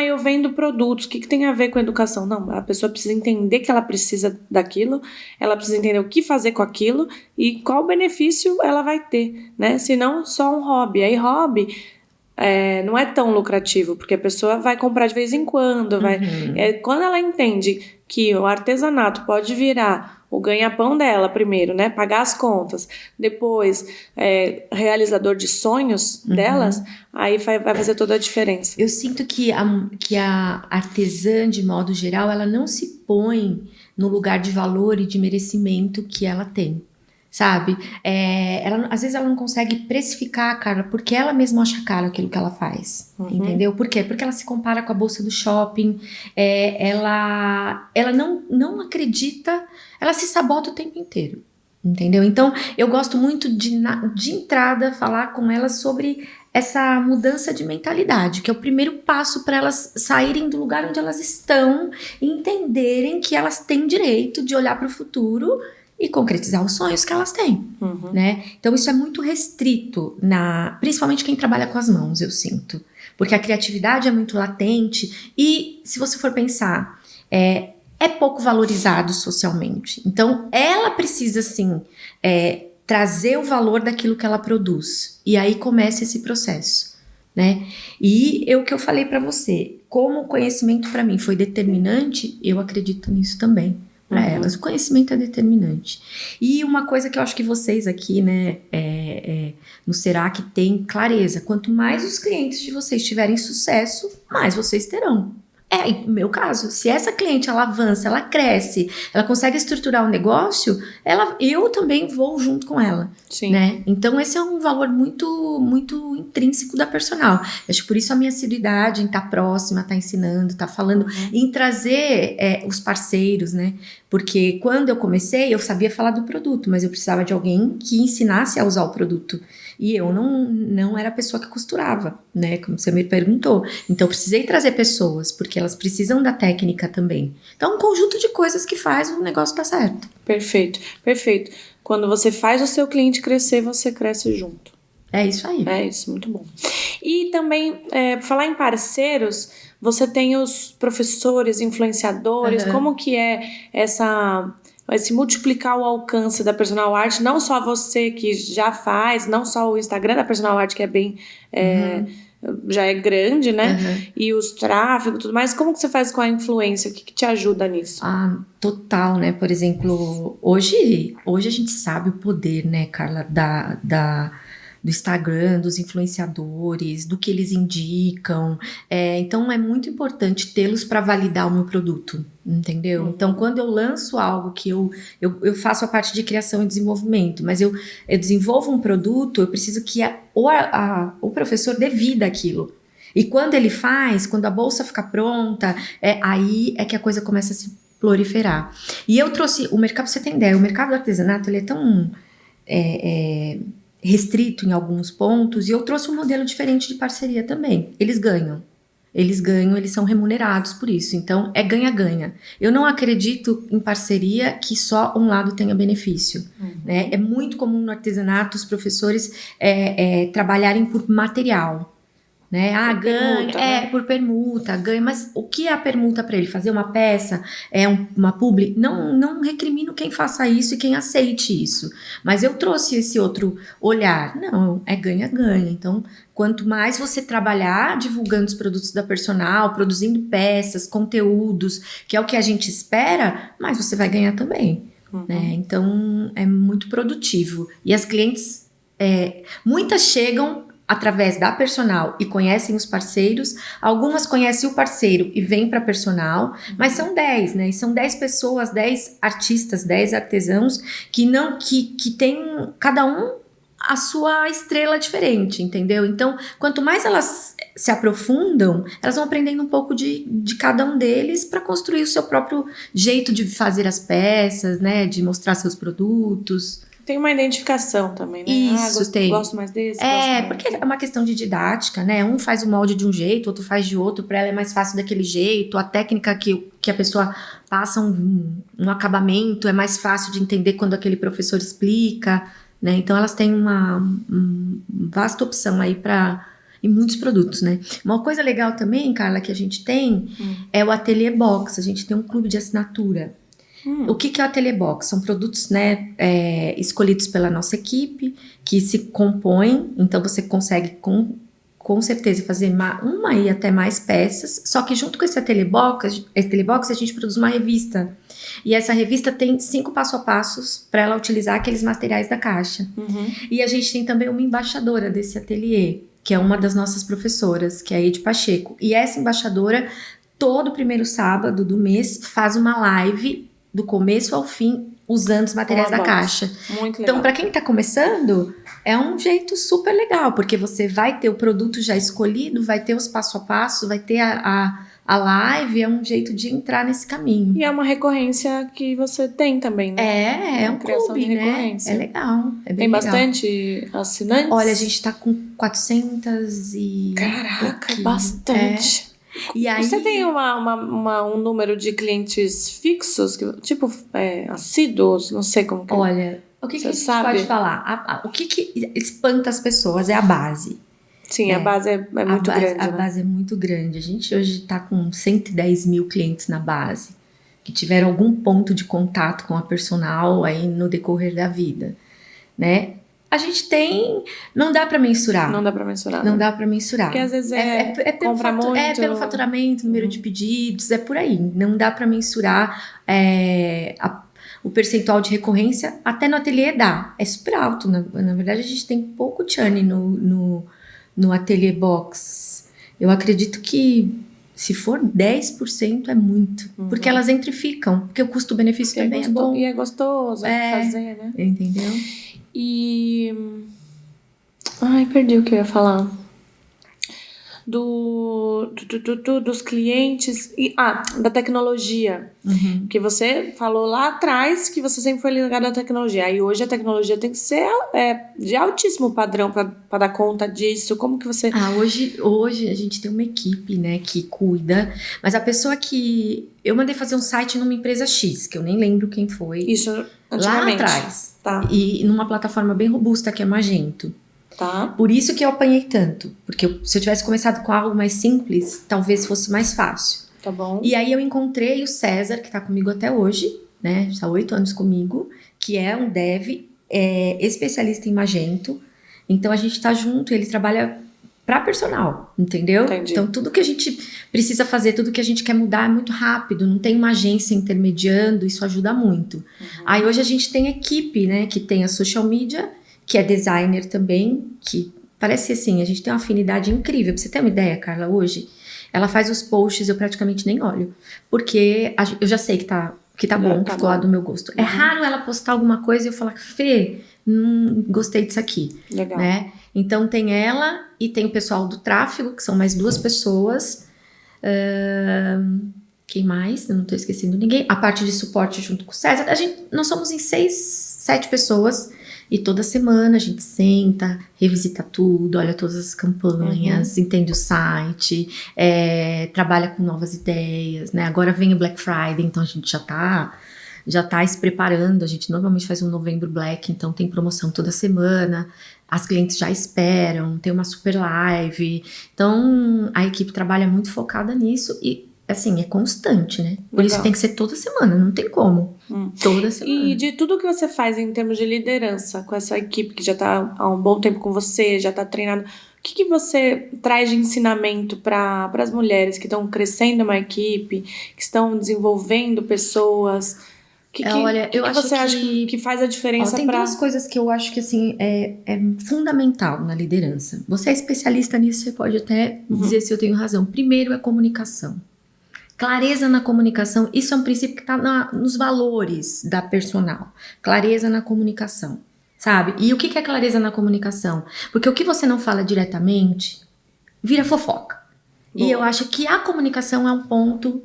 Speaker 1: eu vendo produtos, o que tem a ver com educação? Não, a pessoa precisa entender que ela precisa daquilo, ela precisa entender o que fazer com aquilo e qual benefício ela vai ter, né? Senão, só um hobby. Aí, hobby não é tão lucrativo, porque a pessoa vai comprar de vez em quando. Quando ela entende que o artesanato pode virar o ganha-pão dela primeiro, né? Pagar as contas. Depois, realizador de sonhos delas, aí vai fazer toda a diferença.
Speaker 2: Eu sinto que a artesã, de modo geral, ela não se põe no lugar de valor e de merecimento que ela tem, sabe? Às vezes ela não consegue precificar, Carla, porque ela mesma acha caro aquilo que ela faz, entendeu? Por quê? Porque ela se compara com a bolsa do shopping, ela não acredita, ela se sabota o tempo inteiro, entendeu? Então, eu gosto muito de entrada falar com ela sobre essa mudança de mentalidade, que é o primeiro passo para elas saírem do lugar onde elas estão e entenderem que elas têm direito de olhar para o futuro e concretizar os sonhos que elas têm, né? Então isso é muito restrito, principalmente quem trabalha com as mãos, eu sinto. Porque a criatividade é muito latente e, se você for pensar, é pouco valorizado socialmente. Então ela precisa, sim, trazer o valor daquilo que ela produz. E aí começa esse processo, né? E o que eu falei para você, como o conhecimento para mim foi determinante, eu acredito nisso também para elas. O conhecimento é determinante. E uma coisa que eu acho que vocês aqui, né, no Serac têm clareza, quanto mais os clientes de vocês tiverem sucesso, mais vocês terão. No meu caso, se essa cliente ela avança, ela cresce, ela consegue estruturar o negócio, eu também vou junto com ela.
Speaker 1: Sim.
Speaker 2: Né? Então esse é um valor muito, muito intrínseco da personal. Acho que por isso a minha assiduidade em estar próxima, estar ensinando, estar falando, em trazer os parceiros, né? Porque quando eu comecei, eu sabia falar do produto, mas eu precisava de alguém que ensinasse a usar o produto. E eu não era a pessoa que costurava, né? Como você me perguntou. Então, eu precisei trazer pessoas, porque elas precisam da técnica também. Então, um conjunto de coisas que faz o negócio dar certo.
Speaker 1: Perfeito, perfeito. Quando você faz o seu cliente crescer, você cresce junto.
Speaker 2: É isso aí.
Speaker 1: É isso, muito bom. E também, falar em parceiros, você tem os professores, influenciadores, como que é esse multiplicar o alcance da Personal Art, não só você que já faz, não só o Instagram da Personal Art, que é bem, já é grande, né? E os tráfegos e tudo mais, como que você faz com a influência? O que te ajuda nisso?
Speaker 2: Total, né? Por exemplo, hoje a gente sabe o poder, né, Carla, do Instagram, dos influenciadores, do que eles indicam. Então, é muito importante tê-los para validar o meu produto, entendeu? Então, quando eu lanço algo que eu faço a parte de criação e desenvolvimento, mas eu desenvolvo um produto, eu preciso que o professor dê vida àquilo. E quando ele quando a bolsa fica pronta, aí é que a coisa começa a se proliferar. E eu trouxe o mercado, pra você ter ideia, o mercado do artesanato, ele é tão restrito em alguns pontos, e eu trouxe um modelo diferente de parceria também. Eles ganham, eles são remunerados por isso, então é ganha-ganha. Eu não acredito em parceria que só um lado tenha benefício, né? É muito comum no artesanato os professores trabalharem por material, né? Ganha, por permuta, ganha, mas o que é a permuta para ele? Fazer uma peça, uma publi? Não recrimino quem faça isso e quem aceite isso, mas eu trouxe esse outro olhar. Não, é ganha-ganha. Então, quanto mais você trabalhar divulgando os produtos da Personal, produzindo peças, conteúdos, que é o que a gente espera, mais você vai ganhar também, né? Então, é muito produtivo. E as clientes, muitas chegam através da Personal e conhecem os parceiros, algumas conhecem o parceiro e vêm para a Personal, mas são 10, né? E são 10 pessoas, 10 artistas, 10 artesãos que tem cada um a sua estrela diferente, entendeu? Então, quanto mais elas se aprofundam, elas vão aprendendo um pouco de cada um deles para construir o seu próprio jeito de fazer as peças, né? De mostrar seus produtos.
Speaker 1: Tem uma identificação também, né?
Speaker 2: Isso, tem.
Speaker 1: Gosto mais desse,
Speaker 2: porque é uma questão de didática, né? Um faz o molde de um jeito, outro faz de outro, para ela é mais fácil daquele jeito, a técnica que a pessoa passa um acabamento é mais fácil de entender quando aquele professor explica, né? Então elas têm uma vasta opção aí em muitos produtos, né? Uma coisa legal também, Carla, que a gente tem é o Ateliê Box. A gente tem um clube de assinatura. O que é o Ateliê Box? São produtos, né, escolhidos pela nossa equipe, que se compõem, então você consegue com certeza fazer uma e até mais peças, só que junto com esse Ateliê Box a gente produz uma revista. E essa revista tem 5 passo a passos para ela utilizar aqueles materiais da caixa. E a gente tem também uma embaixadora desse ateliê, que é uma das nossas professoras, que é a Edi Pacheco. E essa embaixadora, todo primeiro sábado do mês, faz uma live do começo ao fim, usando os materiais da caixa.
Speaker 1: Muito legal.
Speaker 2: Então, para quem está começando, é um jeito super legal, porque você vai ter o produto já escolhido, vai ter os passo a passo, vai ter a live, é um jeito de entrar nesse caminho.
Speaker 1: E é uma recorrência que você tem também, né?
Speaker 2: É um clube, né? É legal. É bem
Speaker 1: tem
Speaker 2: legal.
Speaker 1: Bastante assinantes?
Speaker 2: Olha, a gente tá com 400 e...
Speaker 1: Caraca, é bastante.
Speaker 2: E aí...
Speaker 1: Você tem um número de clientes fixos, tipo assíduos? Não sei como que
Speaker 2: Olha, o que a gente pode falar? O que espanta as pessoas é a base.
Speaker 1: Sim, a base é muito grande.
Speaker 2: A base é muito grande. A gente hoje está com 110 mil clientes na base, que tiveram algum ponto de contato com a personal aí no decorrer da vida, né? A gente tem... Não dá para mensurar.
Speaker 1: Não dá para mensurar.
Speaker 2: Não dá para mensurar.
Speaker 1: Porque às vezes
Speaker 2: compra muito. É pelo faturamento, número de pedidos, é por aí. Não dá para mensurar o percentual de recorrência. Até no ateliê dá. É super alto. Na verdade, a gente tem pouco churn no ateliê box. Eu acredito que se for 10% é muito. Porque elas entram e ficam. Porque o custo-benefício também é bom.
Speaker 1: E é gostoso fazer, né?
Speaker 2: Entendeu?
Speaker 1: E... Ai, perdi o que eu ia falar. Dos clientes da tecnologia. Que você falou lá atrás que você sempre foi ligado à tecnologia. Aí hoje a tecnologia tem que ser de altíssimo padrão para dar conta disso. Como que você...
Speaker 2: Hoje a gente tem uma equipe, né, que cuida. Mas a pessoa que... Eu mandei fazer um site numa empresa X, que eu nem lembro quem foi.
Speaker 1: Isso antigamente.
Speaker 2: Lá atrás.
Speaker 1: Tá.
Speaker 2: E numa plataforma bem robusta, que é Magento.
Speaker 1: Tá.
Speaker 2: Por isso que eu apanhei tanto. Porque se eu tivesse começado com algo mais simples, talvez fosse mais fácil.
Speaker 1: Tá bom.
Speaker 2: E aí eu encontrei o César, que tá comigo até hoje, né? Está há 8 anos comigo, que é um dev, especialista em Magento. Então a gente tá junto, ele trabalha para personal, entendeu?
Speaker 1: Entendi.
Speaker 2: Então tudo que a gente precisa fazer, tudo que a gente quer mudar é muito rápido, não tem uma agência intermediando, isso ajuda muito. Aí hoje a gente tem equipe, né, que tem a social media, que é designer também, que parece assim, a gente tem uma afinidade incrível. Pra você ter uma ideia, Carla, hoje, ela faz os posts, eu praticamente nem olho, porque eu já sei que tá bom, que ficou lá do meu gosto. É raro ela postar alguma coisa e eu falar, Fê, gostei disso aqui.
Speaker 1: Legal.
Speaker 2: Né? Então tem ela e tem o pessoal do tráfego, que são mais 2 pessoas. Quem mais? Eu não tô esquecendo ninguém. A parte de suporte junto com o César. Nós somos em 6, 7 pessoas. E toda semana a gente senta, revisita tudo, olha todas as campanhas, entende o site, trabalha com novas ideias, né? Agora vem o Black Friday, então a gente já tá se preparando. A gente normalmente faz um Novembro Black, então tem promoção toda semana. As clientes já esperam, tem uma super live. Então a equipe trabalha muito focada nisso e assim, é constante, né? Por
Speaker 1: Legal.
Speaker 2: isso tem que ser toda semana, não tem como. Toda semana.
Speaker 1: E de tudo que você faz em termos de liderança com essa equipe que já tá há um bom tempo com você, já tá treinando, o que você traz de ensinamento para as mulheres que estão crescendo uma equipe, que estão desenvolvendo pessoas?
Speaker 2: Olha, eu acho
Speaker 1: você acha que faz a diferença?
Speaker 2: Tem 2 coisas que eu acho que assim, é fundamental na liderança. Você é especialista nisso, você pode até dizer se eu tenho razão. Primeiro é comunicação. Clareza na comunicação, isso é um princípio que está nos valores da personal. Clareza na comunicação, sabe? E o que é clareza na comunicação? Porque o que você não fala diretamente vira fofoca. Boa. E eu acho que a comunicação é um ponto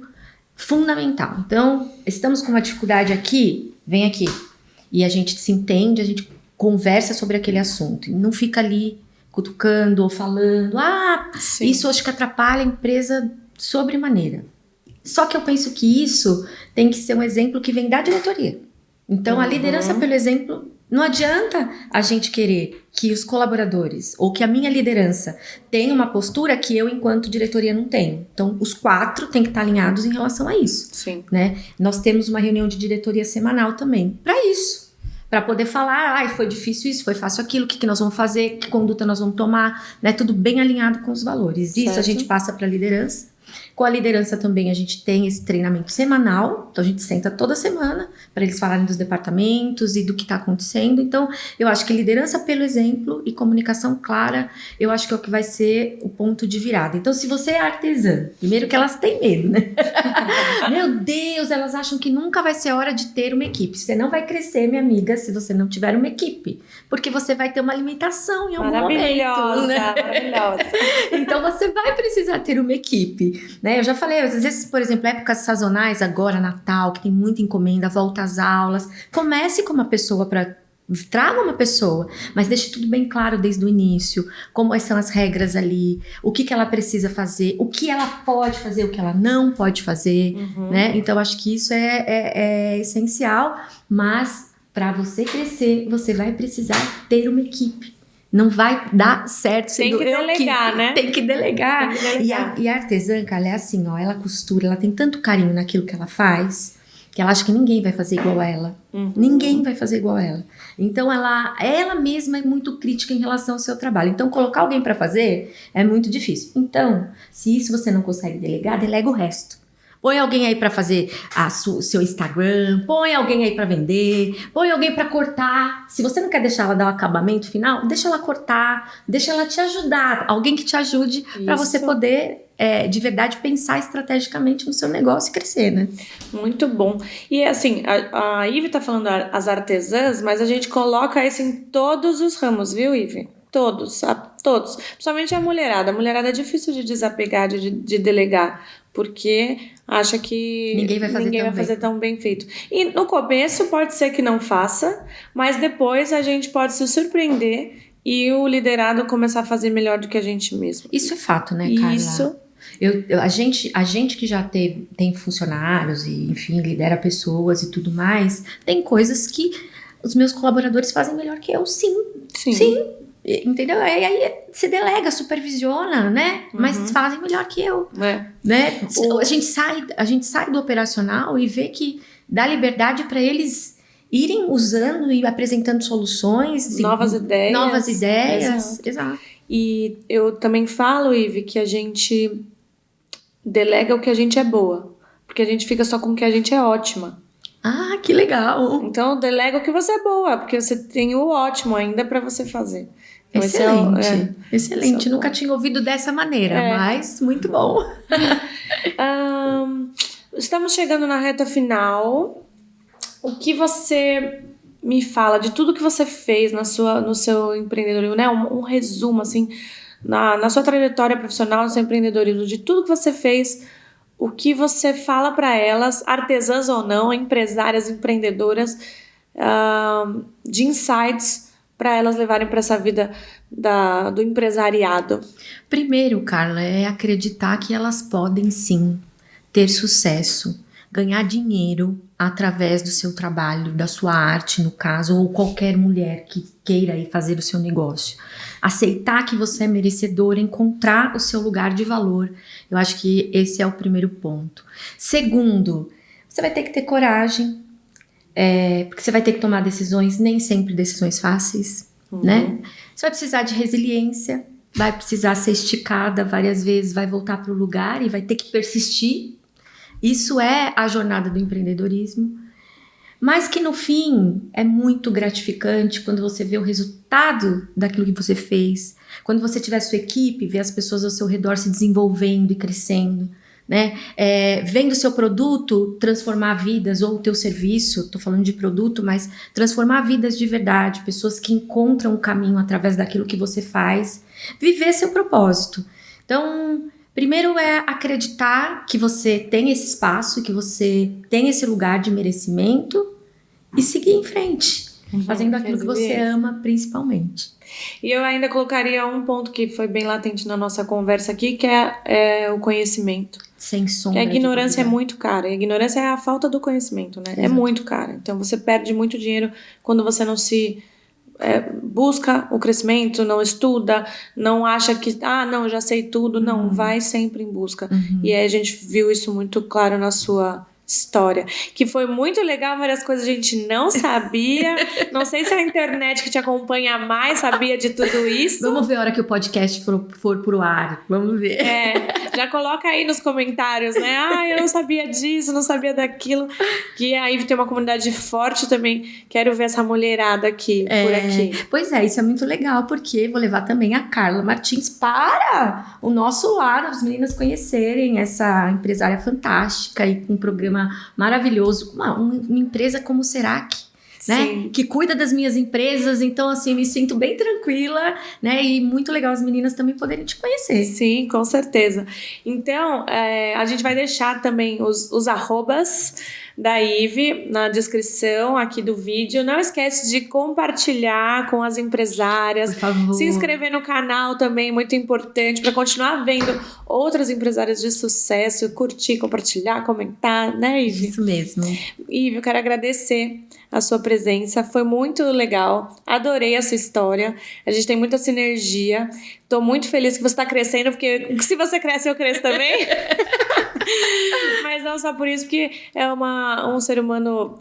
Speaker 2: fundamental. Então, estamos com uma dificuldade aqui, vem aqui. E a gente se entende, a gente conversa sobre aquele assunto. E não fica ali cutucando ou falando.
Speaker 1: Sim.
Speaker 2: Isso acho que atrapalha a empresa sobremaneira. Só que eu penso que isso tem que ser um exemplo que vem da diretoria. Então, a liderança pelo exemplo, não adianta a gente querer que os colaboradores ou que a minha liderança tenha uma postura que eu, enquanto diretoria, não tenho. Então, os 4 têm que estar alinhados em relação a isso.
Speaker 1: Sim.
Speaker 2: Né? Nós temos uma reunião de diretoria semanal também, para isso. Para poder falar, foi difícil isso, foi fácil aquilo, o que nós vamos fazer, que conduta nós vamos tomar, né? Tudo bem alinhado com os valores. Isso a gente passa para a liderança. Com a liderança também a gente tem esse treinamento semanal, então a gente senta toda semana para eles falarem dos departamentos e do que está acontecendo. Então eu acho que liderança pelo exemplo e comunicação clara, eu acho que é o que vai ser o ponto de virada. Então se você é artesã, primeiro que elas têm medo, né? Meu Deus, elas acham que nunca vai ser hora de ter uma equipe. Você não vai crescer, minha amiga, se você não tiver uma equipe, porque você vai ter uma limitação em algum momento, né?
Speaker 1: Maravilhosa.
Speaker 2: Então você vai precisar ter uma equipe, né? Eu já falei, às vezes, por exemplo, épocas sazonais, agora Natal, que tem muita encomenda, volta às aulas, comece com uma pessoa traga uma pessoa, mas deixe tudo bem claro desde o início, como são as regras ali, o que ela precisa fazer, o que ela pode fazer, o que ela não pode fazer, né? Então acho que isso é essencial, mas para você crescer, você vai precisar ter uma equipe. Não vai dar certo.
Speaker 1: Tem que delegar, né?
Speaker 2: Tem que delegar.
Speaker 1: Tem que delegar.
Speaker 2: E a artesã, ela é assim, ó, ela costura, ela tem tanto carinho naquilo que ela faz, que ela acha que ninguém vai fazer igual a ela. Ninguém vai fazer igual a ela. Então ela mesma é muito crítica em relação ao seu trabalho. Então colocar alguém para fazer é muito difícil. Então, se isso você não consegue delegar, delega o resto. Põe alguém aí para fazer o seu Instagram, põe alguém aí para vender, põe alguém para cortar. Se você não quer deixar ela dar o acabamento final, deixa ela cortar, deixa ela te ajudar. Alguém que te ajude para você poder, de verdade, pensar estrategicamente no seu negócio e crescer, né?
Speaker 1: Muito bom. E assim, a Ive tá falando as artesãs, mas a gente coloca isso em todos os ramos, viu, Ive? Todos. Principalmente a mulherada. A mulherada é difícil de desapegar, de delegar, porque acha que
Speaker 2: ninguém vai fazer
Speaker 1: tão bem feito. E no começo pode ser que não faça, mas depois a gente pode se surpreender e o liderado começar a fazer melhor do que a gente mesmo.
Speaker 2: Isso é fato, né, Carla?
Speaker 1: Isso.
Speaker 2: A gente que já tem funcionários e, enfim, lidera pessoas e tudo mais, tem coisas que os meus colaboradores fazem melhor que eu, sim. Entendeu? E aí se delega, supervisiona, né? Mas fazem melhor que eu. Né? A gente sai do operacional e vê que dá liberdade para eles irem usando e apresentando soluções.
Speaker 1: Novas ideias.
Speaker 2: Exato.
Speaker 1: E eu também falo, Ive, que a gente delega o que a gente é boa. Porque a gente fica só com o que a gente é ótima.
Speaker 2: Ah, que legal!
Speaker 1: Então, delega o que você é boa, porque você tem o ótimo ainda para você fazer. Então,
Speaker 2: excelente, excelente. Nunca tinha ouvido dessa maneira, mas muito bom.
Speaker 1: Estamos chegando na reta final. O que você me fala de tudo que você fez no seu empreendedorismo, né? Um resumo, assim, na sua trajetória profissional, no seu empreendedorismo, de tudo que você fez. O que você fala para elas, artesãs ou não, empresárias, empreendedoras, de insights para elas levarem para essa vida do empresariado?
Speaker 2: Primeiro, Carla, é acreditar que elas podem sim ter sucesso, ganhar dinheiro através do seu trabalho, da sua arte, no caso, ou qualquer mulher que queira ir fazer o seu negócio. Aceitar que você é merecedora, encontrar o seu lugar de valor. Eu acho que esse é o primeiro ponto. Segundo, você vai ter que ter coragem, porque você vai ter que tomar decisões, nem sempre decisões fáceis, né? Você vai precisar de resiliência, vai precisar ser esticada várias vezes, vai voltar para o lugar e vai ter que persistir. Isso é a jornada do empreendedorismo. Mas que no fim é muito gratificante quando você vê o resultado daquilo que você fez. Quando você tiver sua equipe, ver as pessoas ao seu redor se desenvolvendo e crescendo, né? Vendo o seu produto transformar vidas, ou o teu serviço, estou falando de produto, mas transformar vidas de verdade, pessoas que encontram o caminho através daquilo que você faz, viver seu propósito. Então, primeiro é acreditar que você tem esse espaço, que você tem esse lugar de merecimento e seguir em frente, fazendo aquilo que você ama principalmente.
Speaker 1: E eu ainda colocaria um ponto que foi bem latente na nossa conversa aqui, que é o conhecimento.
Speaker 2: Sem sombra.
Speaker 1: Que a ignorância é muito cara. E a ignorância é a falta do conhecimento, né? Exato. É muito cara. Então você perde muito dinheiro quando você não se busca o crescimento, não estuda, não acha que, não, já sei tudo. Não, vai sempre em busca. E aí a gente viu isso muito claro na sua história, que foi muito legal, várias coisas a gente não sabia. Não sei se a internet que te acompanha mais sabia de tudo isso.
Speaker 2: Vamos ver a hora que o podcast for pro ar. Vamos ver.
Speaker 1: Já coloca aí nos comentários, né? Eu não sabia disso, não sabia daquilo. Que aí tem uma comunidade forte também. Quero ver essa mulherada aqui, por aqui.
Speaker 2: Pois é, isso é muito legal, porque vou levar também a Carla Martins para o nosso lado, as meninas conhecerem essa empresária fantástica e com um programa maravilhoso, uma empresa como o Serac, né? Que cuida das minhas empresas, então assim, me sinto bem tranquila, né? E muito legal as meninas também poderem te conhecer.
Speaker 1: Sim, com certeza. Então, a gente vai deixar também os arrobas da Ive na descrição aqui do vídeo. Não esquece de compartilhar com as empresárias.
Speaker 2: Por favor.
Speaker 1: Se inscrever no canal também, muito importante, para continuar vendo outras empresárias de sucesso. Curtir, compartilhar, comentar, né, Ive?
Speaker 2: Isso mesmo.
Speaker 1: Ive, eu quero agradecer a sua presença, foi muito legal, adorei a sua história, a gente tem muita sinergia, tô muito feliz que você tá crescendo, porque se você cresce, eu cresço também. Mas não só por isso, porque é um ser humano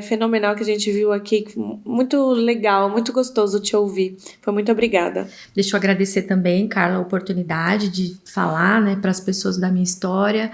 Speaker 1: fenomenal que a gente viu aqui, muito legal, muito gostoso te ouvir. Foi muito obrigada.
Speaker 2: Deixa eu agradecer também, Carla, a oportunidade de falar, né, para as pessoas da minha história.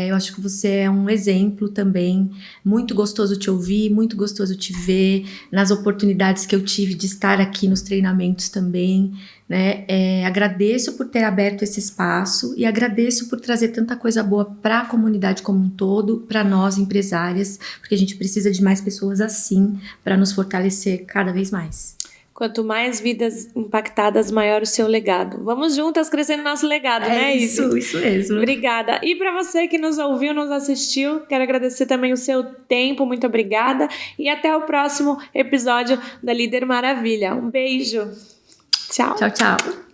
Speaker 2: Eu acho que você é um exemplo também, muito gostoso te ouvir, muito gostoso te ver, nas oportunidades que eu tive de estar aqui nos treinamentos também, né? Agradeço por ter aberto esse espaço e agradeço por trazer tanta coisa boa para a comunidade como um todo, para nós empresárias, porque a gente precisa de mais pessoas assim para nos fortalecer cada vez mais.
Speaker 1: Quanto mais vidas impactadas, maior o seu legado. Vamos juntas crescendo nosso legado, né, Ive?
Speaker 2: Isso mesmo.
Speaker 1: Obrigada. E para você que nos ouviu, nos assistiu, quero agradecer também o seu tempo. Muito obrigada. E até o próximo episódio da Líder Maravilha. Um beijo. Tchau.
Speaker 2: Tchau, tchau.